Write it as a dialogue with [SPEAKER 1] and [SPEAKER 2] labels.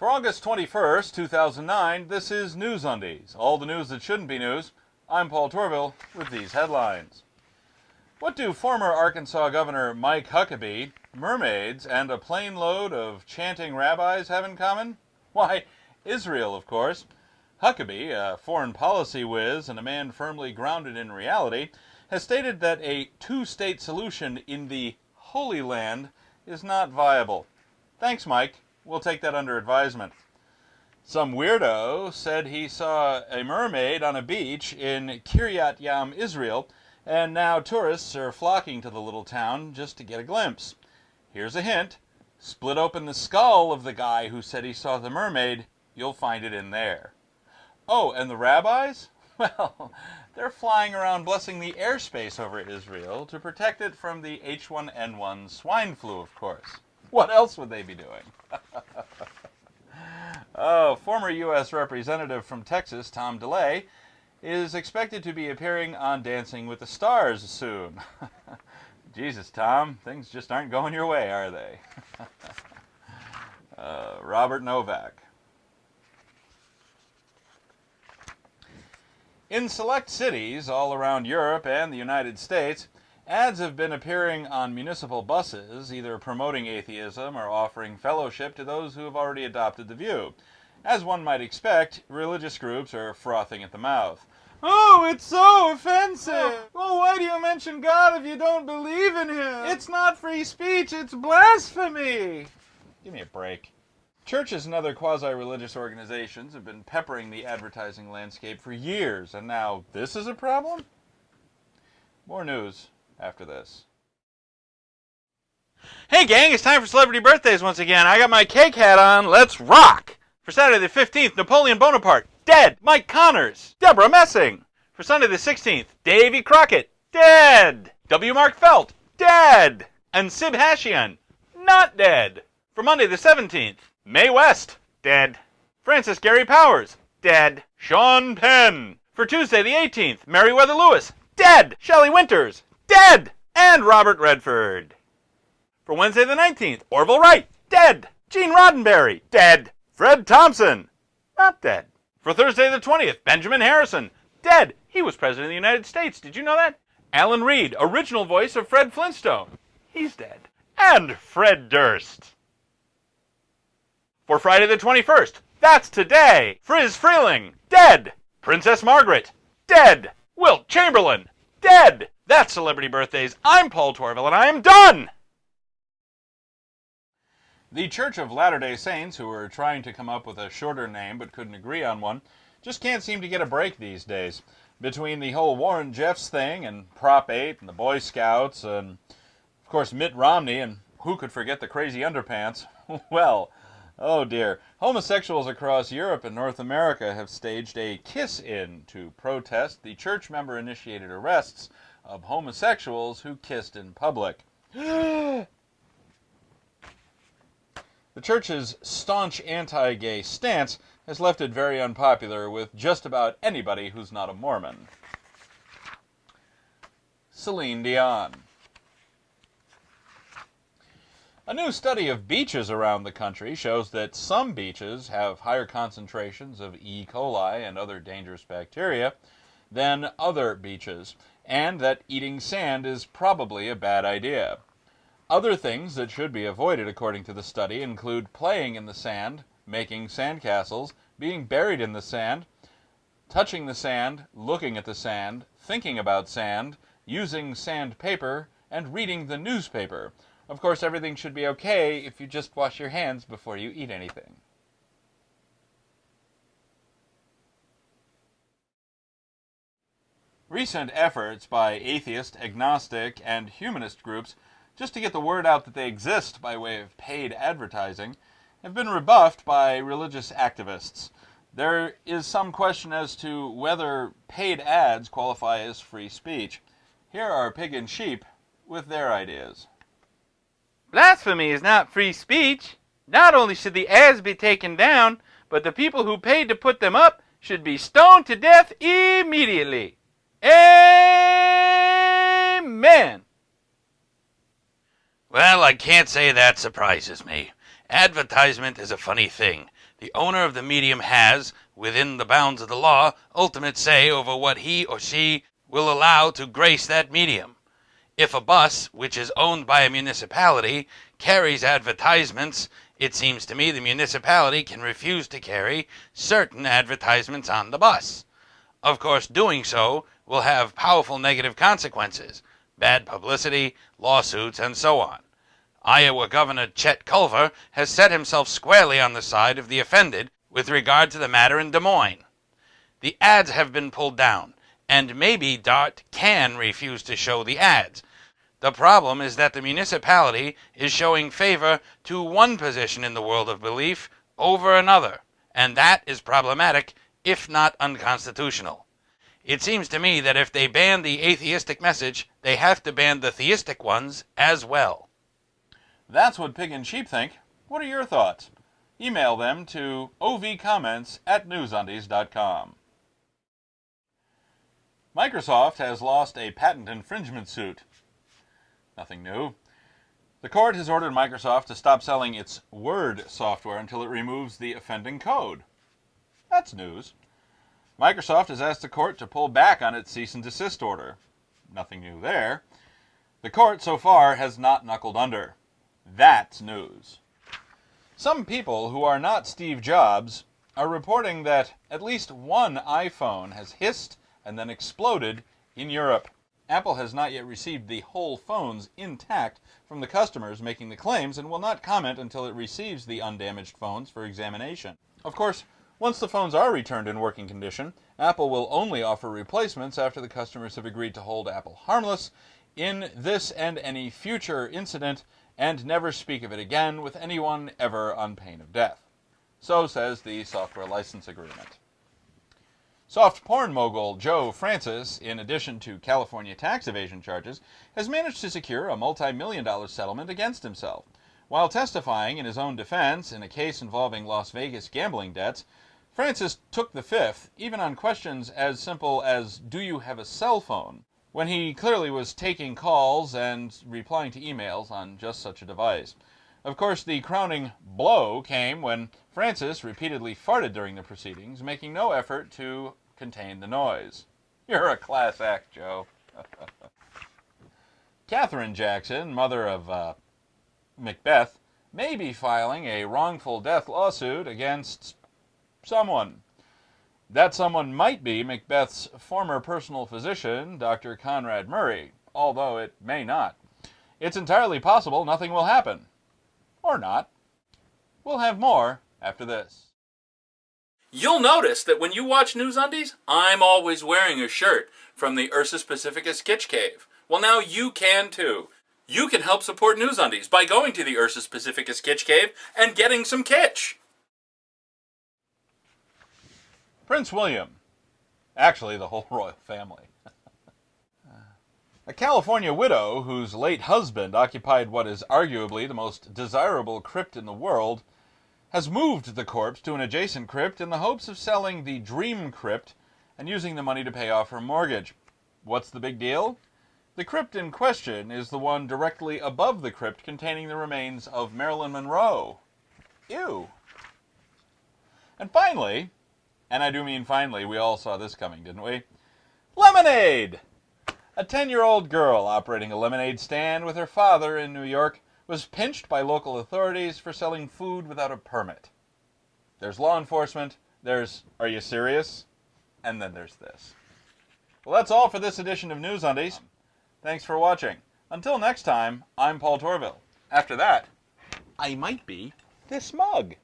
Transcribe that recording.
[SPEAKER 1] August 21st, 2009, this is News Undies, all the news that shouldn't be news. I'm Paul Torville with these headlines. What do former Arkansas Governor Mike Huckabee, mermaids, and a plane load of chanting rabbis have in common? Why, Israel, of course. Huckabee, a foreign policy whiz and a man firmly grounded in reality, has stated that a two-state solution in the Holy Land is not viable. Thanks, Mike. We'll take that under advisement. Some weirdo said he saw a mermaid on a beach in Kiryat Yam, Israel, and now tourists are flocking to the little town just to get a glimpse. Here's a hint. Split open the skull of the guy who said he saw the mermaid. You'll find it in there. Oh, and the rabbis? Well, they're flying around blessing the airspace over Israel to protect it from the H1N1 swine flu, of course. What else would they be doing? Oh, former U.S. Representative from Texas, Tom DeLay, is expected to be appearing on Dancing with the Stars soon. Jesus, Tom, things just aren't going your way, are they? Robert Novak. In select cities all around Europe and the United States, ads have been appearing on municipal buses, either promoting atheism or offering fellowship to those who have already adopted the view. As one might expect, religious groups are frothing at the mouth. Oh, it's so offensive! Well, why do you mention God if you don't believe in Him? It's not free speech, it's blasphemy! Give me a break. Churches and other quasi-religious organizations have been peppering the advertising landscape for years, and now this is a problem? More news after this. Hey gang, it's time for celebrity birthdays once again. I got my cake hat on. Let's rock! For Saturday the 15th, Napoleon Bonaparte, dead. Mike Connors, Deborah Messing. For Sunday the 16th, Davy Crockett, dead. W. Mark Felt, dead. And Sib Hashian, not dead. For Monday the 17th, Mae West, dead. Francis Gary Powers, dead. Sean Penn. For Tuesday the 18th, Meriwether Lewis, dead. Shelley Winters, dead! And Robert Redford. For Wednesday the 19th, Orville Wright, dead. Gene Roddenberry, dead. Fred Thompson, not dead. For Thursday the 20th, Benjamin Harrison, dead. He was President of the United States. Did you know that? Alan Reed, original voice of Fred Flintstone. He's dead. And Fred Durst. For Friday the 21st, that's today. Friz Freeling, dead. Princess Margaret, dead. Wilt Chamberlain, dead. That's Celebrity Birthdays. I'm Paul Torville, and I am done! The Church of Latter-day Saints, who were trying to come up with a shorter name but couldn't agree on one, just can't seem to get a break these days. Between the whole Warren Jeffs thing and Prop 8 and the Boy Scouts and, of course, Mitt Romney, and who could forget the crazy underpants? Well, oh dear. Homosexuals across Europe and North America have staged a kiss-in to protest the church member-initiated arrests of homosexuals who kissed in public. The church's staunch anti-gay stance has left it very unpopular with just about anybody who's not a Mormon. Celine Dion. A new study of beaches around the country shows that some beaches have higher concentrations of E. coli and other dangerous bacteria than other beaches, and that eating sand is probably a bad idea. Other things that should be avoided, according to the study, include playing in the sand, making sandcastles, being buried in the sand, touching the sand, looking at the sand, thinking about sand, using sandpaper, and reading the newspaper. Of course, everything should be okay if you just wash your hands before you eat anything. Recent efforts by atheist, agnostic, and humanist groups just to get the word out that they exist by way of paid advertising have been rebuffed by religious activists. There is some question as to whether paid ads qualify as free speech. Here are Pig and Sheep with their ideas.
[SPEAKER 2] Blasphemy is not free speech. Not only should the ads be taken down, but the people who paid to put them up should be stoned to death immediately. Amen.
[SPEAKER 3] Well, I can't say that surprises me. Advertisement is a funny thing. The owner of the medium has, within the bounds of the law, ultimate say over what he or she will allow to grace that medium. If a bus, which is owned by a municipality, carries advertisements, it seems to me the municipality can refuse to carry certain advertisements on the bus. Of course, doing so will have powerful negative consequences, bad publicity, lawsuits, and so on. Iowa Governor Chet Culver has set himself squarely on the side of the offended with regard to the matter in Des Moines. The ads have been pulled down, and maybe DART can refuse to show the ads. The problem is that the municipality is showing favor to one position in the world of belief over another, and that is problematic, if not unconstitutional. It seems to me that if they ban the atheistic message, they have to ban the theistic ones as well.
[SPEAKER 1] That's what Pig and Sheep think. What are your thoughts? Email them to ovcomments@newsundies.com. Microsoft has lost a patent infringement suit. Nothing new. The court has ordered Microsoft to stop selling its Word software until it removes the offending code. That's news. Microsoft has asked the court to pull back on its cease and desist order. Nothing new there. The court so far has not knuckled under. That's news. Some people who are not Steve Jobs are reporting that at least one iPhone has hissed and then exploded in Europe. Apple has not yet received the whole phones intact from the customers making the claims and will not comment until it receives the undamaged phones for examination. Of course, once the phones are returned in working condition, Apple will only offer replacements after the customers have agreed to hold Apple harmless in this and any future incident and never speak of it again with anyone ever on pain of death. So says the software license agreement. Soft porn mogul Joe Francis, in addition to California tax evasion charges, has managed to secure a multi-million-dollar settlement against himself. While testifying in his own defense in a case involving Las Vegas gambling debts, Francis took the fifth, even on questions as simple as, "Do you have a cell phone?" when he clearly was taking calls and replying to emails on just such a device. Of course, the crowning blow came when Francis repeatedly farted during the proceedings, making no effort to contain the noise. You're a class act, Joe. Katherine Jackson, mother of Macbeth, may be filing a wrongful death lawsuit against someone. That someone might be Macbeth's former personal physician, Dr. Conrad Murray, although it may not. It's entirely possible nothing will happen. Or not. We'll have more after this.
[SPEAKER 4] You'll notice that when you watch NewsUndies, I'm always wearing a shirt from the Ursus Pacificus Kitsch Cave. Well, now you can too. You can help support NewsUndies by going to the Ursus Pacificus Kitsch Cave and getting some kitsch.
[SPEAKER 1] Prince William. Actually, the whole royal family. A California widow whose late husband occupied what is arguably the most desirable crypt in the world has moved the corpse to an adjacent crypt in the hopes of selling the dream crypt and using the money to pay off her mortgage. What's the big deal? The crypt in question is the one directly above the crypt containing the remains of Marilyn Monroe. Ew. And finally, and I do mean finally, we all saw this coming, didn't we? Lemonade! A 10-year-old girl operating a lemonade stand with her father in New York was pinched by local authorities for selling food without a permit. There's law enforcement, there's, "Are you serious?" and then there's this. Well, that's all for this edition of NewsUndies. Thanks for watching. Until next time, I'm Paul Torville. After that, I might be this mug.